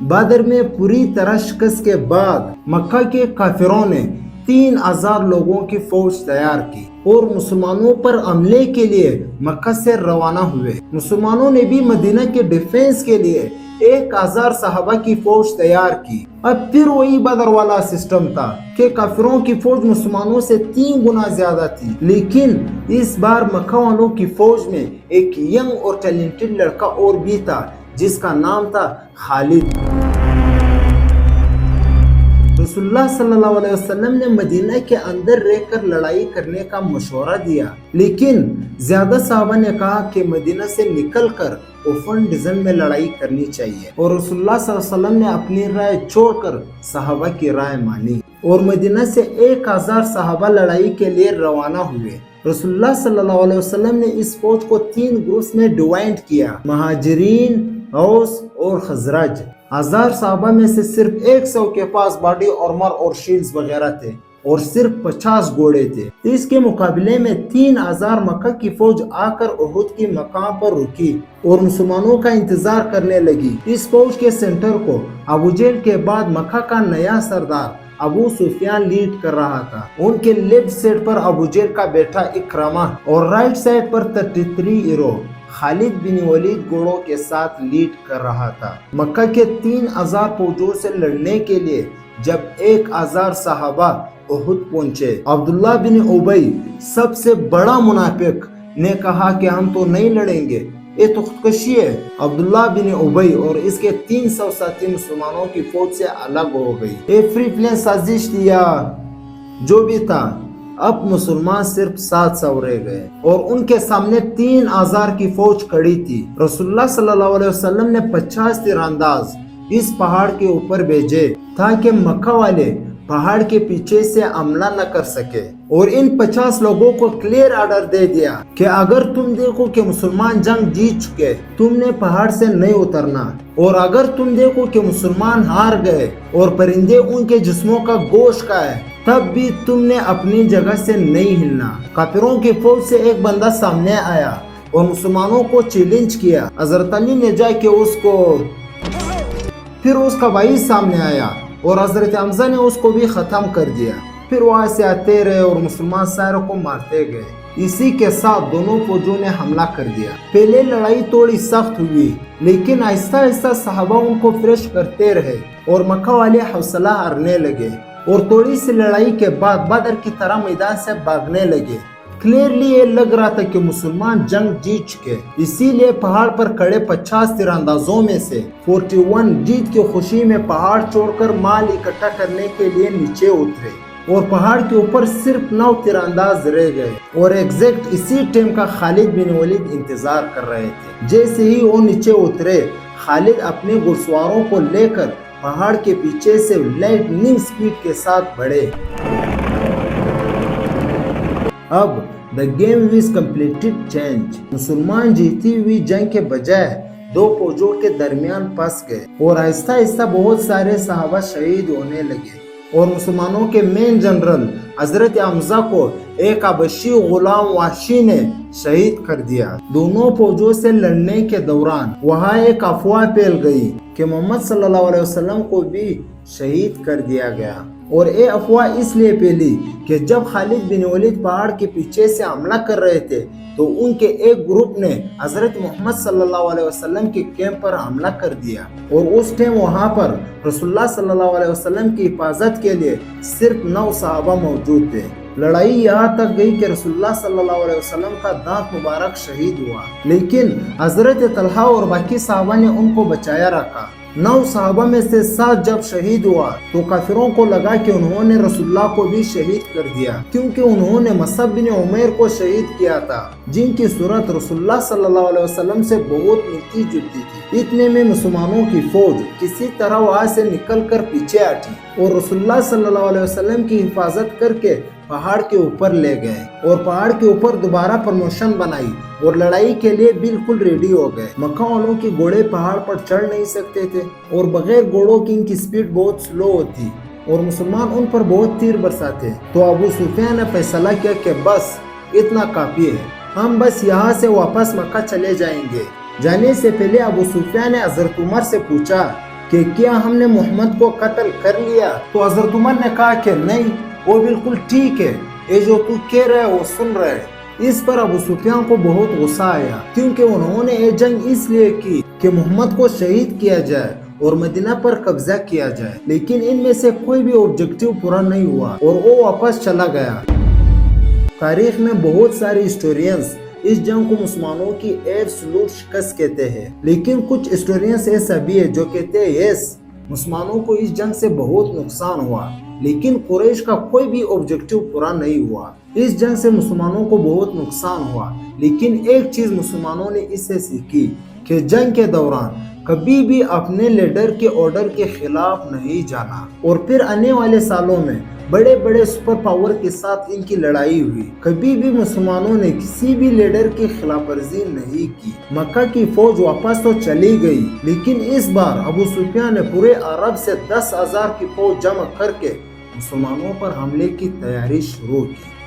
بدر میں پوری طرح شکست کے بعد مکہ کے کافروں نے 3000 لوگوں کی فوج تیار کی اور مسلمانوں پر حملے کے لیے مکہ سے روانہ ہوئے۔ مسلمانوں نے بھی مدینہ کے ڈیفنس کے لیے 1000 صحابہ کی فوج تیار کی۔ اب پھر وہی بدر والا سسٹم تھا کہ کافروں کی فوج مسلمانوں سے 3 گنا زیادہ تھی، لیکن اس بار مکہ والوں کی فوج میں ایک ینگ اور ٹیلنٹڈ لڑکا اور بھی تھا جس کا نام تھا خالد۔ رسول اللہ صلی اللہ علیہ وسلم نے مدینہ کے اندر رہ کر لڑائی کرنے کا مشورہ دیا، لیکن زیادہ صحابہ نے کہا کہ مدینہ سے نکل کر اوپن ڈیزن میں لڑائی کرنی چاہیے، اور رسول اللہ صلی اللہ علیہ وسلم نے اپنی رائے چھوڑ کر صحابہ کی رائے مانی اور مدینہ سے 1000 صحابہ لڑائی کے لیے روانہ ہوئے۔ رسول اللہ صلی اللہ علیہ وسلم نے اس فوج کو 3 گروپس میں ڈیوائڈ کیا، مہاجرین، اوس اور خزرج۔ 1000 صحابہ میں سے صرف 100 کے پاس باڈی آرمر اور شیلڈز وغیرہ تھے اور صرف 50 گھوڑے تھے۔ اس کے مقابلے میں 3000 مکہ کی فوج آ کر احد کی مقام پر رکی اور مسلمانوں کا انتظار کرنے لگی۔ اس فوج کے سینٹر کو ابو جہل کے بعد مکہ کا نیا سردار ابو سفیان لیڈ کر رہا تھا۔ ان کے لیفٹ سائڈ پر ابو جہل کا بیٹا اکرمہ اور رائٹ سائڈ پر 33 ایرو خالد بن ولید گھوڑوں کے ساتھ لیڈ کر رہا تھا۔ مکہ کے 3000 فوجوں سے لڑنے کے لیے جب 1000 صحابہ احد پہنچے، عبداللہ بن ابی سب سے بڑا منافق نے کہا کہ ہم تو نہیں لڑیں گے، یہ تو خودکشی ہے۔ عبداللہ بن ابی اور اس کے 300 ساتھی مسلمانوں کی فوج سے الگ ہو گئی۔ یہ فری پلان سازش تھی یا جو بھی تھا، اب مسلمان صرف 700 رہ گئے اور ان کے سامنے 3000 کی فوج کھڑی تھی۔ رسول اللہ صلی اللہ علیہ وسلم نے 50 تیر انداز اس پہاڑ کے اوپر بھیجے تاکہ مکہ والے پہاڑ کے پیچھے سے حملہ نہ کر سکے، اور ان 50 لوگوں کو کلیئر آرڈر دے دیا کہ اگر تم دیکھو کہ مسلمان جنگ جیت چکے تم نے پہاڑ سے نہیں اترنا، اور اگر تم دیکھو کہ مسلمان ہار گئے اور پرندے ان کے جسموں کا گوشت کھائے تب بھی تم نے اپنی جگہ سے نہیں ہلنا۔ کافروں کی فوج سے ایک بندہ سامنے آیا اور مسلمانوں کو چیلنج کیا۔ حضرت علی نے جا کے اس کو، پھر اس کا بھائی سامنے آیا اور حضرت حمزہ نے اس کو بھی ختم کر دیا۔ پھر وہاں سے آتے رہے اور مسلمان ساروں کو مارتے گئے۔ اسی کے ساتھ دونوں فوجوں نے حملہ کر دیا۔ پہلے لڑائی تھوڑی سخت ہوئی، لیکن آہستہ آہستہ صحابہ ان کو فریش کرتے رہے اور مکہ والے حوصلہ ہارنے لگے اور تھوڑی سی لڑائی کے بعد بدر کی طرح میدان سے بھاگنے لگے۔ کلیئرلی یہ لگ رہا تھا کہ مسلمان جنگ جیت چکے، اسی لیے پہاڑ پر کھڑے 50 تیر اندازوں میں سے 41 جیت کی خوشی میں پہاڑ چھوڑ کر مال اکٹھا کرنے کے لیے نیچے اترے، اور پہاڑ کے اوپر صرف 9 تیر انداز رہ گئے، اور ایگزیکٹ اسی ٹائم کا خالد بن ولید انتظار کر رہے تھے۔ جیسے ہی وہ نیچے اترے، خالد اپنے گھڑسواروں کو لے کر پہاڑ کے پیچھے سے لائٹننگ سپیڈ کے ساتھ بڑھے۔ اب the game is completed change۔ مسلمان جیتی ہوئی جنگ کے بجائے 2 فوجوں کے درمیان پھنس گئے اور آہستہ آہستہ بہت سارے صحابہ شہید ہونے لگے، اور مسلمانوں کے مین جنرل حضرت حمزہ کو ایک حبشی غلام وحشی نے شہید کر دیا۔ دونوں فوجوں سے لڑنے کے دوران وہاں ایک افواہ پھیل گئی کہ محمد صلی اللہ علیہ وسلم کو بھی شہید کر دیا گیا، اور یہ افواہ اس لیے پھیلی کہ جب خالد بن ولید پہاڑ کے پیچھے سے حملہ کر رہے تھے تو ان کے ایک گروپ نے حضرت محمد صلی اللہ علیہ وسلم کے کیمپ پر حملہ کر دیا، اور اس ٹائم وہاں پر رسول اللہ صلی اللہ علیہ وسلم کی حفاظت کے لیے صرف 9 صحابہ موجود تھے۔ لڑائی یہاں تک گئی کہ رسول اللہ صلی اللہ علیہ وسلم کا دانت مبارک شہید ہوا، لیکن حضرت طلحہ اور باقی صحابہ نے ان کو بچایا رکھا۔ 9 صحابہ میں سے 7 جب شہید ہوا تو کافروں کو لگا کہ انہوں نے رسول اللہ کو بھی شہید کر دیا، کیونکہ انہوں نے مصعب بن عمیر کو شہید کیا تھا، جن کی صورت رسول اللہ صلی اللہ علیہ وسلم سے بہت ملتی جلتی تھی۔ اتنے میں مسلمانوں کی فوج کسی طرح وہاں سے نکل کر پیچھے ہٹی اور رسول اللہ صلی اللہ علیہ وسلم کی حفاظت کر کے پہاڑ کے اوپر لے گئے، اور پہاڑ کے اوپر دوبارہ پرموشن بنائی اور لڑائی کے لیے بالکل ریڈی ہو گئے۔ مکہ والوں کے گھوڑے پہاڑ پر چڑھ نہیں سکتے تھے، اور بغیر گھوڑوں کی ان کی سپیڈ بہت سلو ہوتی، اور مسلمان ان پر بہت تیر برساتے۔ تو ابو سفیان نے فیصلہ کیا کہ بس اتنا کافی ہے، ہم بس یہاں سے واپس مکہ چلے جائیں گے۔ جانے سے پہلے ابو سفیان نے حضرت عمر سے پوچھا کہ کیا ہم نے محمد کو قتل کر لیا؟ تو حضرت عمر نے کہا کہ نہیں، وہ بالکل ٹھیک ہے، یہ جو تو کہہ رہا ہے وہ سن رہا ہے۔ اس پر ابو سفیان کو بہت غصہ آیا، کیونکہ انہوں نے یہ جنگ اس لیے کی کہ محمد کو شہید کیا جائے اور مدینہ پر قبضہ کیا جائے، لیکن ان میں سے کوئی بھی آبجیکٹیو پورا نہیں ہوا اور وہ واپس چلا گیا۔ تاریخ میں بہت سارے ہسٹورینز اس جنگ کو مسلمانوں کی ایبسولوٹ شکست کہتے ہیں، لیکن کچھ ہسٹورینز ایسا بھی ہے جو کہتے ہیں یس، مسلمانوں کو اس جنگ سے بہت نقصان ہوا، لیکن قریش کا کوئی بھی آبجیکٹیو پورا نہیں ہوا۔ اس جنگ سے مسلمانوں کو بہت نقصان ہوا، لیکن ایک چیز مسلمانوں نے اس سے سیکھی کہ جنگ کے دوران کبھی بھی اپنے لیڈر کے آرڈر کے خلاف نہیں جانا۔ اور پھر آنے والے سالوں میں بڑے بڑے سپر پاور کے ساتھ ان کی لڑائی ہوئی، کبھی بھی مسلمانوں نے کسی بھی لیڈر کی خلاف ورزی نہیں کی۔ مکہ کی فوج واپس تو چلی گئی، لیکن اس بار ابو سفیان نے پورے عرب سے 10,000 کی فوج جمع کر کے مسلمانوں پر حملے کی تیاری شروع کی۔